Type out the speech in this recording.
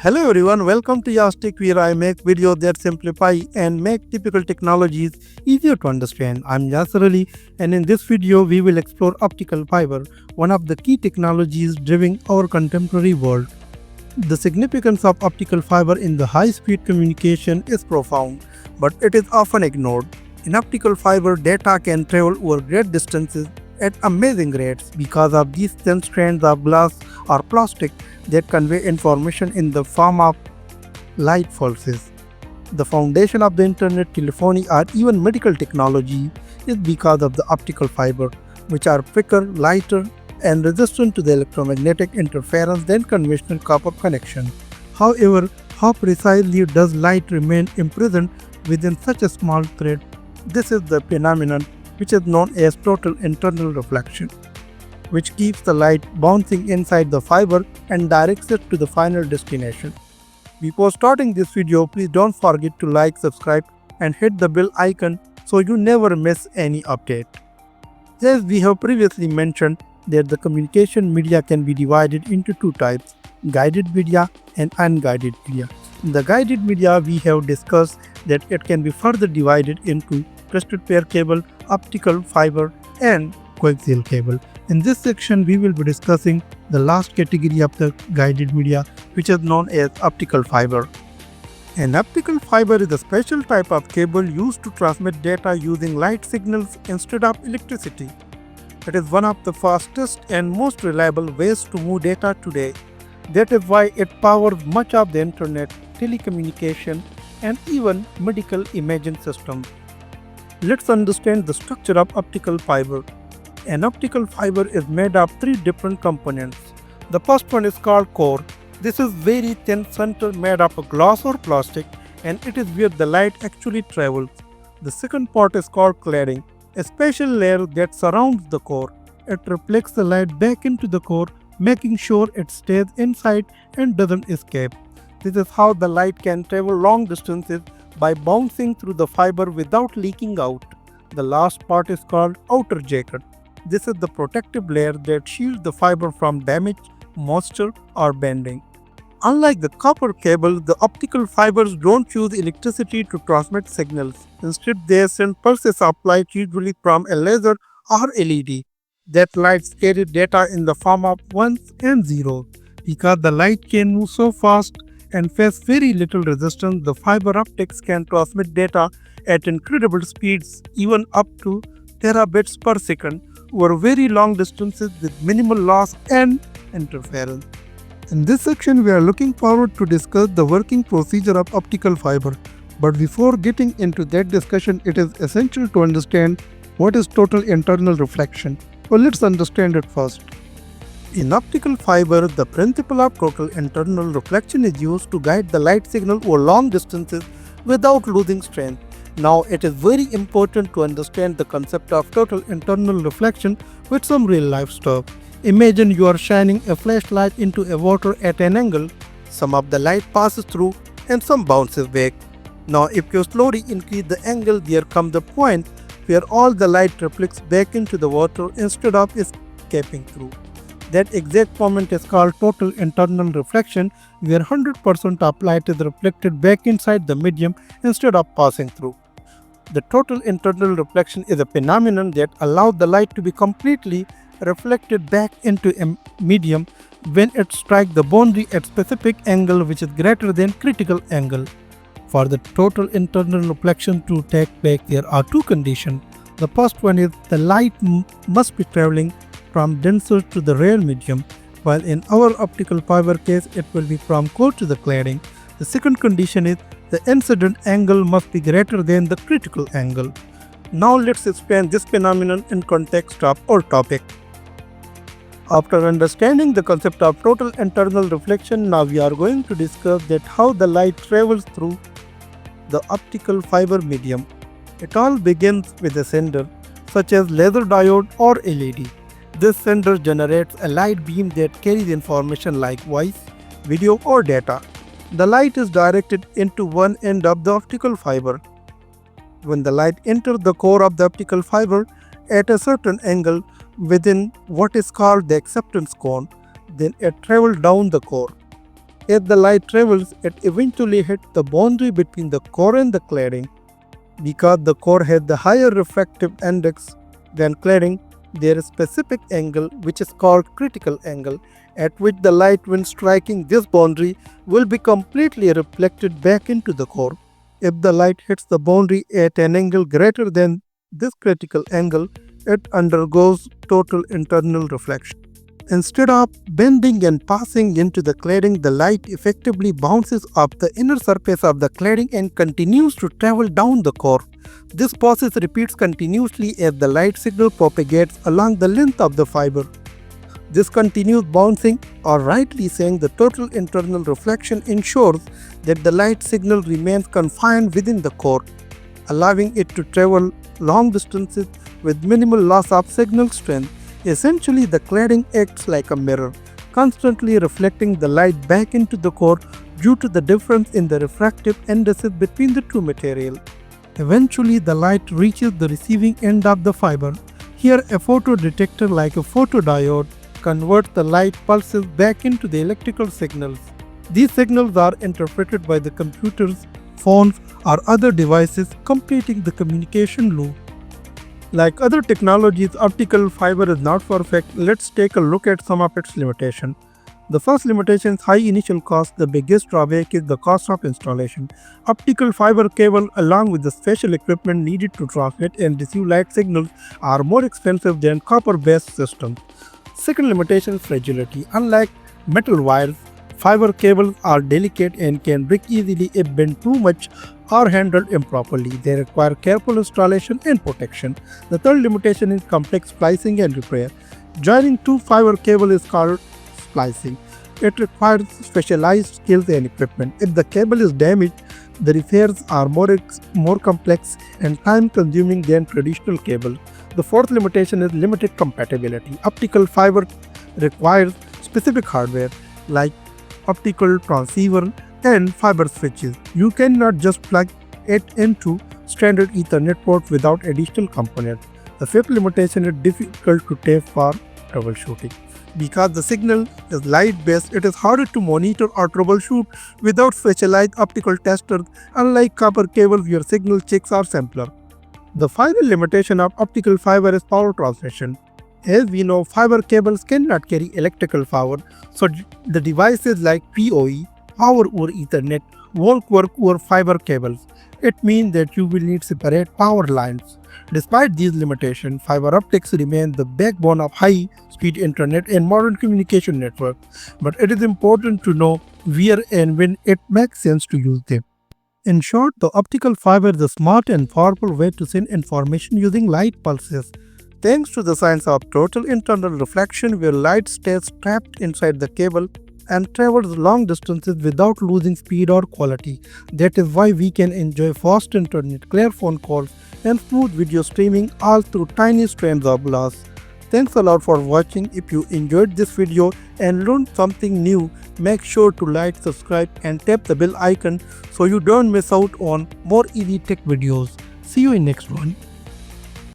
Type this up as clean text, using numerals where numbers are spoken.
Hello everyone, welcome to YasTech, where I make videos that simplify and make typical technologies easier to understand. I'm Yasser Ali, and in this video we will explore optical fiber, one of the key technologies driving our contemporary world. The significance of optical fiber in the high-speed communication is profound, but it is often ignored. In optical fiber, data can travel over great distances at amazing rates because of these thin strands of glass or plastic that convey information in the form of light pulses. The foundation of the internet, telephony, or even medical technology is because of the optical fiber, which are thicker, lighter, and resistant to the electromagnetic interference than conventional copper connection. However, how precisely does light remain imprisoned within such a small thread? This is the phenomenon which is known as total internal reflection, which keeps the light bouncing inside the fiber and directs it to the final destination. Before starting this video, please don't forget to like, subscribe, and hit the bell icon so you never miss any update. As we have previously mentioned, that the communication media can be divided into two types, guided media and unguided media. In the guided media, we have discussed that it can be further divided into twisted pair cable, optical fiber, and coaxial cable. In this section, we will be discussing the last category of the guided media, which is known as optical fiber. An optical fiber is a special type of cable used to transmit data using light signals instead of electricity. It is one of the fastest and most reliable ways to move data today. That is why it powers much of the internet, telecommunication, and even medical imaging systems. Let's understand the structure of optical fiber. An optical fiber is made of three different components. The first one is called core. This is very thin center made of glass or plastic, and it is where the light actually travels. The second part is called cladding, a special layer that surrounds the core. It reflects the light back into the core, making sure it stays inside and doesn't escape. This is how the light can travel long distances by bouncing through the fiber without leaking out. The last part is called outer jacket. This is the protective layer that shields the fiber from damage, moisture, or bending. Unlike the copper cable, the optical fibers don't use electricity to transmit signals. Instead, they send pulses of light usually from a laser or LED. That light carries data in the form of ones and zeros. Because the light can move so fast and face very little resistance, the fiber optics can transmit data at incredible speeds, even up to terabits per second, over very long distances with minimal loss and interference. In this section, we are looking forward to discuss the working procedure of optical fiber. But before getting into that discussion, it is essential to understand what is total internal reflection. Well, let's understand it first. In optical fiber, the principle of total internal reflection is used to guide the light signal over long distances without losing strength. Now, it is very important to understand the concept of total internal reflection with some real-life stuff. Imagine you are shining a flashlight into a water at an angle. Some of the light passes through and some bounces back. Now, if you slowly increase the angle, there comes the point where all the light reflects back into the water instead of escaping through. That exact moment is called total internal reflection, where 100% of light is reflected back inside the medium instead of passing through. The total internal reflection is a phenomenon that allows the light to be completely reflected back into a medium when it strikes the boundary at specific angle which is greater than critical angle. For the total internal reflection to take place, there are two conditions. The first one is the light must be traveling from denser to the rare medium, while in our optical fiber case it will be from core to the cladding. The second condition is the incident angle must be greater than the critical angle. Now let's explain this phenomenon in context of our topic. After understanding the concept of total internal reflection, now we are going to discuss that how the light travels through the optical fiber medium. It all begins with a sender, such as laser diode or LED. This sender generates a light beam that carries information like voice, video, or data. The light is directed into one end of the optical fiber. When the light enters the core of the optical fiber at a certain angle within what is called the acceptance cone, then it travels down the core. As the light travels, it eventually hits the boundary between the core and the cladding. Because the core has the higher refractive index than cladding, there is a specific angle which is called critical angle, at which the light when striking this boundary will be completely reflected back into the core. If the light hits the boundary at an angle greater than this critical angle, it undergoes total internal reflection. Instead of bending and passing into the cladding, the light effectively bounces off the inner surface of the cladding and continues to travel down the core. This process repeats continuously as the light signal propagates along the length of the fiber. This continuous bouncing, or rightly saying the total internal reflection, ensures that the light signal remains confined within the core, allowing it to travel long distances with minimal loss of signal strength. Essentially, the cladding acts like a mirror, constantly reflecting the light back into the core due to the difference in the refractive indices between the two materials. Eventually, the light reaches the receiving end of the fiber. Here, a photodetector like a photodiode converts the light pulses back into the electrical signals. These signals are interpreted by the computers, phones, or other devices, completing the communication loop. Like other technologies, optical fiber is not perfect. Let's take a look at some of its limitations. The first limitation is high initial cost. The biggest drawback is the cost of installation. Optical fiber cable, along with the special equipment needed to transmit and receive light signals, are more expensive than copper-based systems. Second limitation is fragility. Unlike metal wires, fiber cables are delicate and can break easily if bent too much or handled improperly. They require careful installation and protection. The third limitation is complex splicing and repair. Joining two fiber cables is called splicing. It requires specialized skills and equipment. If the cable is damaged, the repairs are more complex and time-consuming than traditional cable. The fourth limitation is limited compatibility. Optical fiber requires specific hardware like optical transceiver and fiber switches. You cannot just plug it into standard Ethernet port without additional components. The fifth limitation is difficult to test for troubleshooting. Because the signal is light-based, it is harder to monitor or troubleshoot without specialized optical testers. Unlike copper cables, where signal checks are simpler. The final limitation of optical fiber is power transmission. As we know, fiber cables cannot carry electrical power, so the devices like PoE, Power over Ethernet, won't work over fiber cables. It means that you will need separate power lines. Despite these limitations, fiber optics remain the backbone of high-speed internet and modern communication networks. But it is important to know where and when it makes sense to use them. In short, the optical fiber is a smart and powerful way to send information using light pulses. Thanks to the science of total internal reflection, where light stays trapped inside the cable and travels long distances without losing speed or quality. That is why we can enjoy fast internet, clear phone calls, and smooth video streaming all through tiny strands of glass. Thanks a lot for watching. If you enjoyed this video and learned something new, make sure to like, subscribe, and tap the bell icon so you don't miss out on more easy tech videos. See you in next one.